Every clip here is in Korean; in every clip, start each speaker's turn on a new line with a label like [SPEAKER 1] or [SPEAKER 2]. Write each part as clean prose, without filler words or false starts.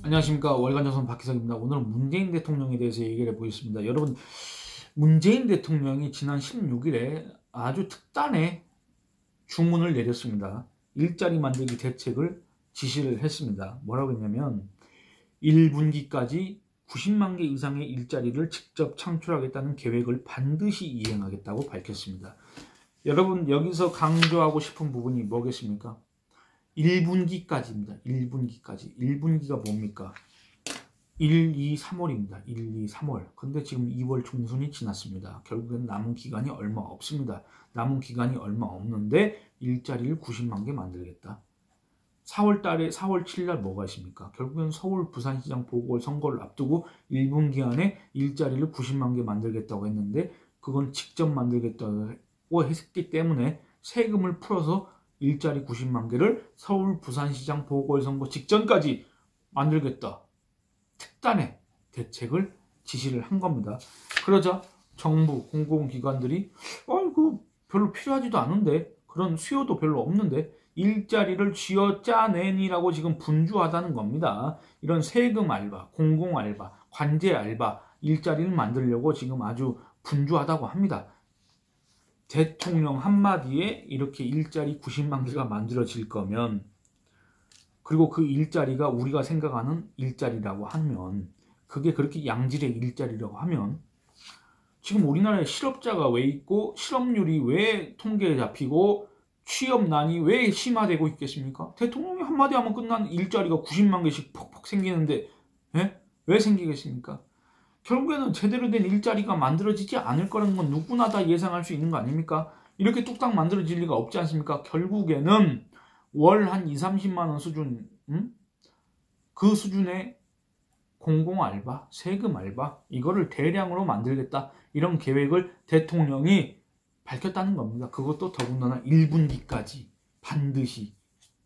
[SPEAKER 1] 안녕하십니까. 월간조선 박희석입니다. 오늘은 문재인 대통령에 대해서 얘기를 해보겠습니다. 여러분, 문재인 대통령이 지난 16일에 아주 특단의 주문을 내렸습니다. 일자리 만들기 대책을 지시를 했습니다. 뭐라고 했냐면 1분기까지 90만 개 이상의 일자리를 직접 창출하겠다는 계획을 반드시 이행하겠다고 밝혔습니다. 여러분, 여기서 강조하고 싶은 부분이 뭐겠습니까? 1분기까지입니다. 1분기까지. 1분기가 뭡니까? 1, 2, 3월입니다. 1, 2, 3월. 근데 지금 2월 중순이 지났습니다. 결국엔 남은 기간이 얼마 없습니다. 남은 기간이 얼마 없는데 일자리를 90만 개 만들겠다. 4월 달에 4월 7일 날 뭐가 있습니까? 결국엔 서울 부산시장 보궐선거를 앞두고 1분기 안에 일자리를 90만 개 만들겠다고 했는데 그건 직접 만들겠다고 했기 때문에 세금을 풀어서 일자리 90만 개를 서울 부산시장 보궐선거 직전까지 만들겠다. 특단의 대책을 지시를 한 겁니다. 그러자 정부, 공공기관들이 그 별로 필요하지도 않은데, 그런 수요도 별로 없는데 일자리를 쥐어짜내니라고 지금 분주하다는 겁니다. 이런 세금 알바, 공공 알바, 관제 알바 일자리를 만들려고 지금 아주 분주하다고 합니다. 대통령 한마디에 이렇게 일자리 90만 개가 만들어질 거면, 그리고 그 일자리가 우리가 생각하는 일자리라고 하면, 그게 그렇게 양질의 일자리라고 하면, 지금 우리나라에 실업자가 왜 있고 실업률이 왜 통계에 잡히고 취업난이 왜 심화되고 있겠습니까? 대통령이 한마디 하면 끝나는 일자리가 90만 개씩 퍽퍽 생기는데 왜 생기겠습니까? 결국에는 제대로 된 일자리가 만들어지지 않을 거라는 건 누구나 다 예상할 수 있는 거 아닙니까? 이렇게 뚝딱 만들어질 리가 없지 않습니까? 결국에는 월 한 2, 30만 원 수준, 그 수준의 공공 알바, 세금 알바, 이거를 대량으로 만들겠다, 이런 계획을 대통령이 밝혔다는 겁니다. 그것도 더군다나 1분기까지 반드시.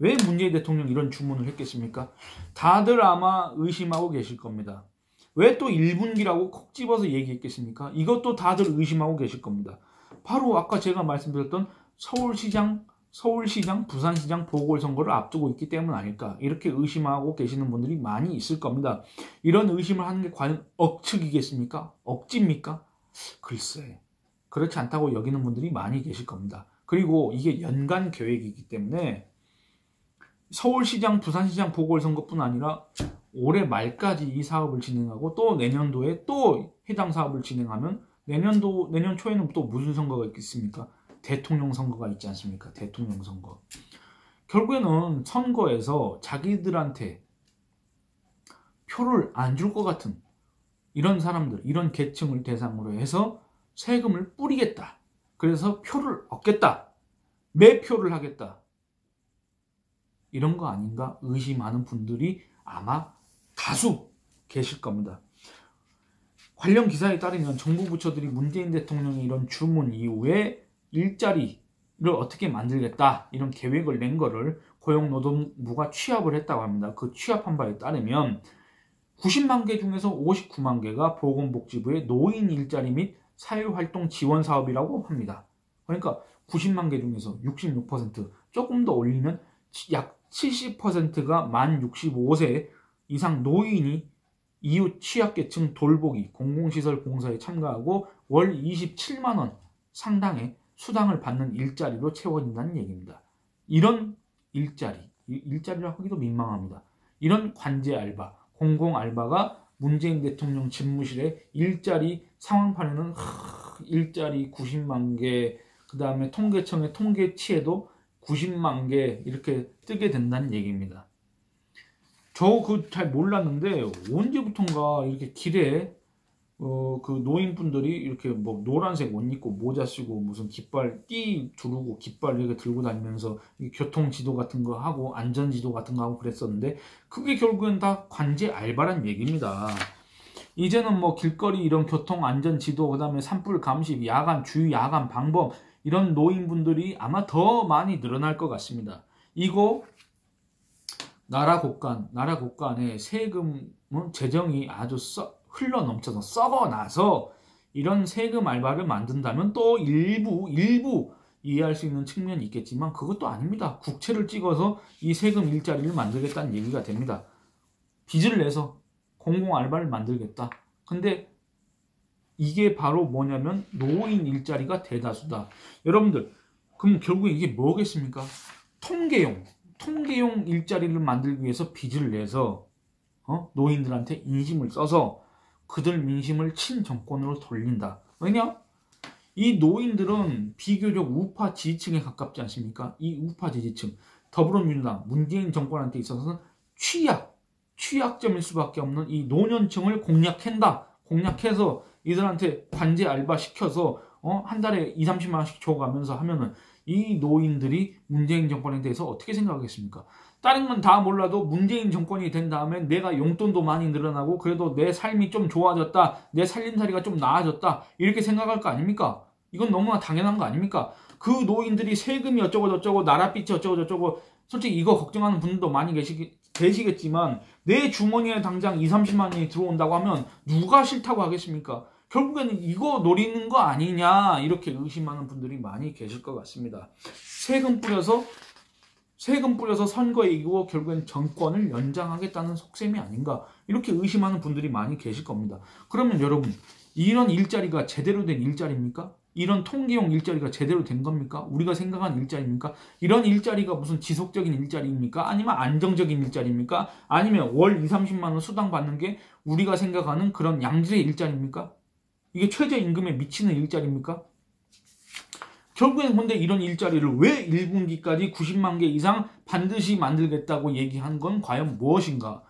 [SPEAKER 1] 왜 문재인 대통령이 이런 주문을 했겠습니까? 다들 아마 의심하고 계실 겁니다. 왜 또 1분기라고 콕 집어서 얘기했겠습니까? 이것도 다들 의심하고 계실 겁니다. 바로 아까 제가 말씀드렸던 서울시장, 부산시장 보궐선거를 앞두고 있기 때문 아닐까, 이렇게 의심하고 계시는 분들이 많이 있을 겁니다. 이런 의심을 하는 게 과연 억측이겠습니까? 억지입니까? 글쎄, 그렇지 않다고 여기는 분들이 많이 계실 겁니다. 그리고 이게 연간 계획이기 때문에 서울시장, 부산시장 보궐선거뿐 아니라 올해 말까지 이 사업을 진행하고 또 내년도에 또 해당 사업을 진행하면 내년 초에는 또 무슨 선거가 있겠습니까? 대통령 선거가 있지 않습니까? 대통령 선거. 결국에는 선거에서 자기들한테 표를 안 줄 것 같은 이런 사람들, 이런 계층을 대상으로 해서 세금을 뿌리겠다. 그래서 표를 얻겠다. 매표를 하겠다. 이런 거 아닌가 의심하는 분들이 아마 다수 계실 겁니다. 관련 기사에 따르면 정부 부처들이 문재인 대통령의 이런 주문 이후에 일자리를 어떻게 만들겠다, 이런 계획을 낸 거를 고용노동부가 취합을 했다고 합니다. 그 취합한 바에 따르면 90만 개 중에서 59만 개가 보건복지부의 노인 일자리 및 사회활동 지원 사업이라고 합니다. 그러니까 90만 개 중에서 66%, 조금 더 올리면 약 70%가 만 65세 이상 노인이 이웃 취약계층 돌보기 공공시설 공사에 참가하고 월 27만 원 상당의 수당을 받는 일자리로 채워진다는 얘기입니다. 이런 일자리라고 하기도 민망합니다. 이런 관제 알바, 공공 알바가 문재인 대통령 집무실에 일자리 상황판에는 일자리 90만 개, 그 다음에 통계청의 통계치에도 90만 개 이렇게 뜨게 된다는 얘기입니다. 저 잘 몰랐는데 언제부턴가 이렇게 길에 그 노인분들이 이렇게 뭐 노란색 옷 입고 모자 쓰고 무슨 깃발 두르고 깃발 이렇게 들고 다니면서 교통지도 같은 거 하고 안전지도 같은 거 하고 그랬었는데, 그게 결국엔 다 관제 알바란 얘기입니다. 이제는 뭐 길거리 이런 교통 안전지도, 그 다음에 산불 감시, 야간 주의 야간 방범, 이런 노인분들이 아마 더 많이 늘어날 것 같습니다. 이거 나라 곳간에 세금은 재정이 아주 흘러 넘쳐서 썩어 나서 이런 세금 알바를 만든다면 또 일부 이해할 수 있는 측면이 있겠지만 그것도 아닙니다. 국채를 찍어서 이 세금 일자리를 만들겠다는 얘기가 됩니다. 빚을 내서 공공 알바를 만들겠다. 근데 이게 바로 뭐냐면 노인 일자리가 대다수다. 여러분들, 그럼 결국에 이게 뭐겠습니까? 통계용 일자리를 만들기 위해서 빚을 내서 노인들한테 인심을 써서 그들 민심을 친정권으로 돌린다. 왜냐? 이 노인들은 비교적 우파 지지층에 가깝지 않습니까? 이 우파 지지층, 더불어민주당, 문재인 정권한테 있어서는 취약점일 수밖에 없는 이 노년층을 공략해서 이들한테 관제 알바 시켜서 한 달에 2, 30만 원씩 줘가면서 하면은 이 노인들이 문재인 정권에 대해서 어떻게 생각하겠습니까? 다른 건 다 몰라도 문재인 정권이 된 다음에 내가 용돈도 많이 늘어나고 그래도 내 삶이 좀 좋아졌다, 내 살림살이가 좀 나아졌다, 이렇게 생각할 거 아닙니까? 이건 너무나 당연한 거 아닙니까? 그 노인들이 세금이 어쩌고저쩌고 나랏빚이 어쩌고저쩌고, 솔직히 이거 걱정하는 분들도 많이 계시겠지만 내 주머니에 당장 2, 30만 원이 들어온다고 하면 누가 싫다고 하겠습니까? 결국에는 이거 노리는 거 아니냐, 이렇게 의심하는 분들이 많이 계실 것 같습니다. 세금 뿌려서 선거에 이기고 결국엔 정권을 연장하겠다는 속셈이 아닌가, 이렇게 의심하는 분들이 많이 계실 겁니다. 그러면 여러분, 이런 일자리가 제대로 된 일자리입니까? 이런 통계용 일자리가 제대로 된 겁니까? 우리가 생각한 일자리입니까? 이런 일자리가 무슨 지속적인 일자리입니까? 아니면 안정적인 일자리입니까? 아니면 월 2, 30만 원 수당 받는 게 우리가 생각하는 그런 양질의 일자리입니까? 이게 최저임금에 미치는 일자리입니까? 결국엔 근데 이런 일자리를 왜 1분기까지 90만 개 이상 반드시 만들겠다고 얘기한 건 과연 무엇인가?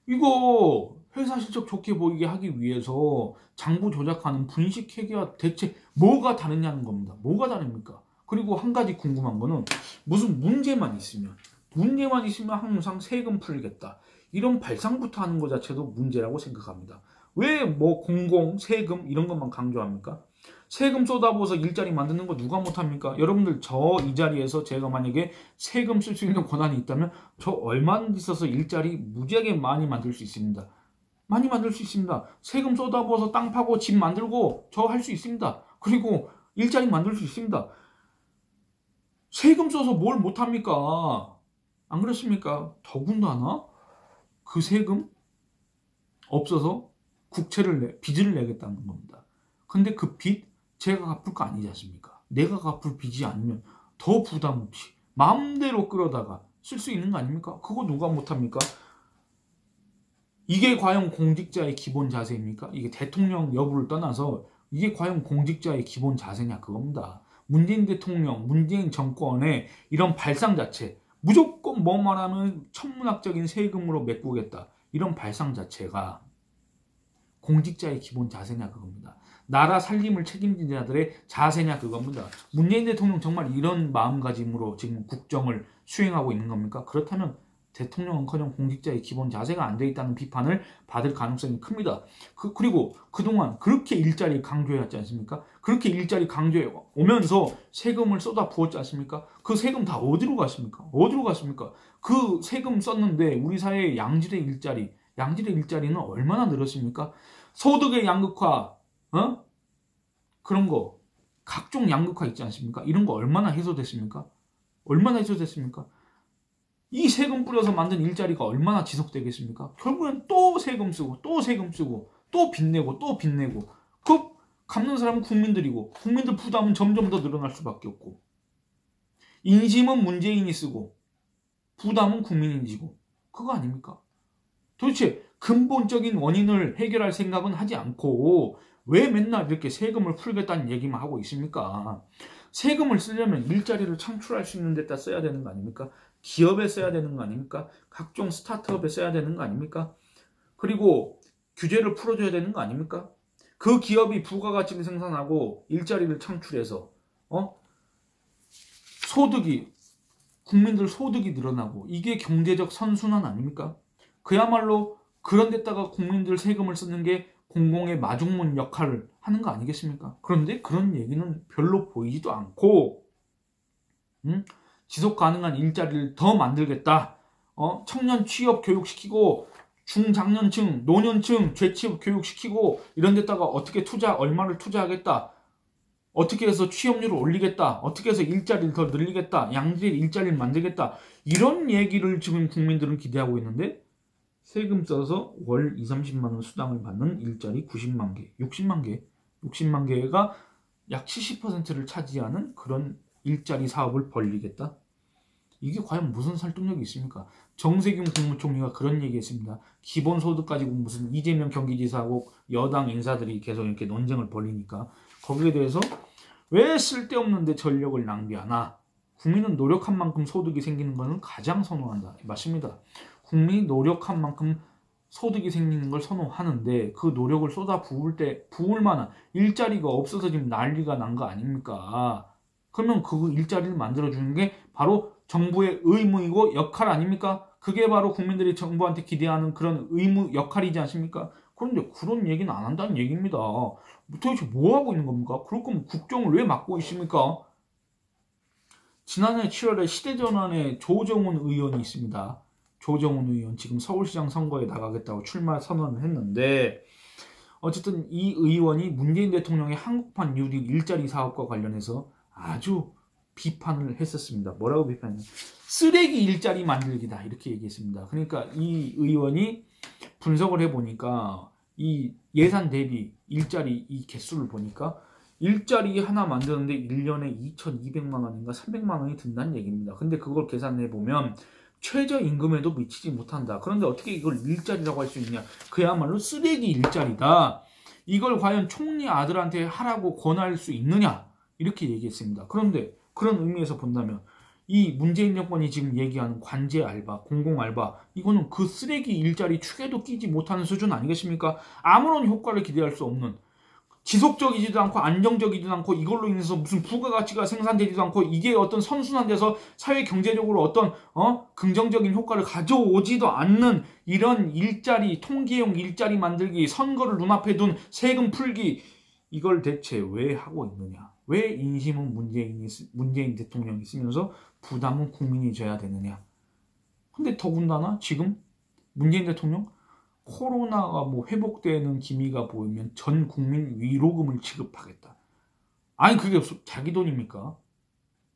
[SPEAKER 1] 이거 회사 실적 좋게 보이게 하기 위해서 장부 조작하는 분식회계와 대체 뭐가 다르냐는 겁니다. 뭐가 다릅니까? 그리고 한 가지 궁금한 거는 무슨 문제만 있으면 항상 세금 풀겠다, 이런 발상부터 하는 것 자체도 문제라고 생각합니다. 왜 뭐 공공, 세금 이런 것만 강조합니까? 세금 쏟아부어서 일자리 만드는 거 누가 못합니까? 여러분들, 저 이 자리에서 제가 만약에 세금 쓸 수 있는 권한이 있다면 저 얼마든지 써서 일자리 무지하게 많이 만들 수 있습니다. 많이 만들 수 있습니다. 세금 쏟아부어서 땅 파고 집 만들고 저 할 수 있습니다. 그리고 일자리 만들 수 있습니다. 세금 써서 뭘 못합니까? 안 그렇습니까? 더군다나 그 세금 없어서 빚을 내겠다는 겁니다. 근데 그 빚 제가 갚을 거 아니지 않습니까? 내가 갚을 빚이 아니면 더 부담 없이 마음대로 끌어다가 쓸 수 있는 거 아닙니까? 그거 누가 못합니까? 이게 과연 공직자의 기본 자세입니까? 이게 대통령 여부를 떠나서 이게 과연 공직자의 기본 자세냐, 그겁니다. 문재인 대통령, 문재인 정권의 이런 발상 자체, 무조건 뭐 말하면 천문학적인 세금으로 메꾸겠다, 이런 발상 자체가 공직자의 기본 자세냐, 그겁니다. 나라 살림을 책임진 자들의 자세냐, 그겁니다. 문재인 대통령 정말 이런 마음가짐으로 지금 국정을 수행하고 있는 겁니까? 그렇다면 대통령은커녕 공직자의 기본 자세가 안 돼 있다는 비판을 받을 가능성이 큽니다. 그리고 그동안 그렇게 일자리 강조해왔지 않습니까? 그렇게 일자리 강조해 오면서 세금을 쏟아 부었지 않습니까? 그 세금 다 어디로 갔습니까? 그 세금 썼는데 우리 사회의 양질의 일자리는 얼마나 늘었습니까? 소득의 양극화, 그런 거, 각종 양극화 있지 않습니까? 이런 거 얼마나 해소됐습니까? 이 세금 뿌려서 만든 일자리가 얼마나 지속되겠습니까? 결국엔 또 세금 쓰고 또 빚 내고 그 갚는 사람은 국민들이고 국민들 부담은 점점 더 늘어날 수밖에 없고, 인심은 문재인이 쓰고 부담은 국민이 지고, 그거 아닙니까? 도대체 근본적인 원인을 해결할 생각은 하지 않고 왜 맨날 이렇게 세금을 풀겠다는 얘기만 하고 있습니까? 세금을 쓰려면 일자리를 창출할 수 있는 데다 써야 되는 거 아닙니까? 기업에 써야 되는 거 아닙니까? 각종 스타트업에 써야 되는 거 아닙니까? 그리고 규제를 풀어줘야 되는 거 아닙니까? 그 기업이 부가가치를 생산하고 일자리를 창출해서 국민들 소득이 늘어나고, 이게 경제적 선순환 아닙니까? 그야말로 그런 데다가 국민들 세금을 쓰는 게 공공의 마중물 역할을 하는 거 아니겠습니까? 그런데 그런 얘기는 별로 보이지도 않고, 지속 가능한 일자리를 더 만들겠다, 청년 취업 교육시키고 중장년층, 노년층 재취업 교육시키고 이런 데다가 얼마를 투자하겠다, 어떻게 해서 취업률을 올리겠다, 어떻게 해서 일자리를 더 늘리겠다, 양질의 일자리를 만들겠다, 이런 얘기를 지금 국민들은 기대하고 있는데 세금 써서 월 2, 30만 원 수당을 받는 일자리 90만 개, 60만 개가 약 70%를 차지하는 그런 일자리 사업을 벌리겠다? 이게 과연 무슨 설득력이 있습니까? 정세균 국무총리가 그런 얘기했습니다. 기본소득 가지고 무슨 이재명 경기지사하고 여당 인사들이 계속 이렇게 논쟁을 벌이니까 거기에 대해서 왜 쓸데없는데 전력을 낭비하나? 국민은 노력한 만큼 소득이 생기는 것을 가장 선호한다. 맞습니다. 국민이 노력한 만큼 소득이 생기는 걸 선호하는데 그 노력을 쏟아 부을 만한 일자리가 없어서 지금 난리가 난 거 아닙니까? 그러면 그 일자리를 만들어주는 게 바로 정부의 의무이고 역할 아닙니까? 그게 바로 국민들이 정부한테 기대하는 그런 의무 역할이지 않습니까? 그런데 그런 얘기는 안 한다는 얘기입니다. 도대체 뭐 하고 있는 겁니까? 그럴 거면 국정을 왜 맡고 있습니까? 지난해 7월에 시대전환에 조정훈 의원이 있습니다. 조정훈 의원 지금 서울시장 선거에 나가겠다고 출마 선언을 했는데 어쨌든 이 의원이 문재인 대통령의 한국판 뉴딜 일자리 사업과 관련해서 아주 비판을 했었습니다. 뭐라고 비판했냐? 쓰레기 일자리 만들기다 이렇게 얘기했습니다. 그러니까 이 의원이 분석을 해보니까 이 예산 대비 일자리 이 개수를 보니까 일자리 하나 만드는데 1년에 2,200만 원인가 300만 원이 든다는 얘기입니다. 근데 그걸 계산해보면 최저임금에도 미치지 못한다. 그런데 어떻게 이걸 일자리라고 할 수 있냐? 그야말로 쓰레기 일자리다. 이걸 과연 총리 아들한테 하라고 권할 수 있느냐? 이렇게 얘기했습니다. 그런데 그런 의미에서 본다면 이 문재인 정권이 지금 얘기하는 관제 알바, 공공 알바 이거는 그 쓰레기 일자리 축에도 끼지 못하는 수준 아니겠습니까? 아무런 효과를 기대할 수 없는 지속적이지도 않고 안정적이지도 않고 이걸로 인해서 무슨 부가가치가 생산되지도 않고 이게 어떤 선순환 돼서 사회 경제적으로 어떤 긍정적인 효과를 가져오지도 않는 이런 일자리, 통계형 일자리 만들기, 선거를 눈앞에 둔 세금 풀기 이걸 대체 왜 하고 있느냐? 왜 인심은 문재인 대통령이 쓰면서 부담은 국민이 져야 되느냐? 근데 더군다나 지금 문재인 대통령 코로나가 뭐 회복되는 기미가 보이면 전 국민 위로금을 지급하겠다. 아니 그게 자기 돈입니까?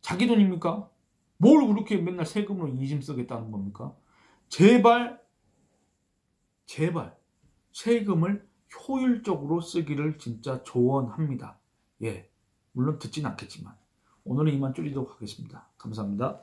[SPEAKER 1] 자기 돈입니까? 뭘 그렇게 맨날 세금으로 인심 쓰겠다는 겁니까? 제발 세금을 효율적으로 쓰기를 진짜 조언합니다. 예, 물론 듣진 않겠지만 오늘은 이만 줄이도록 하겠습니다. 감사합니다.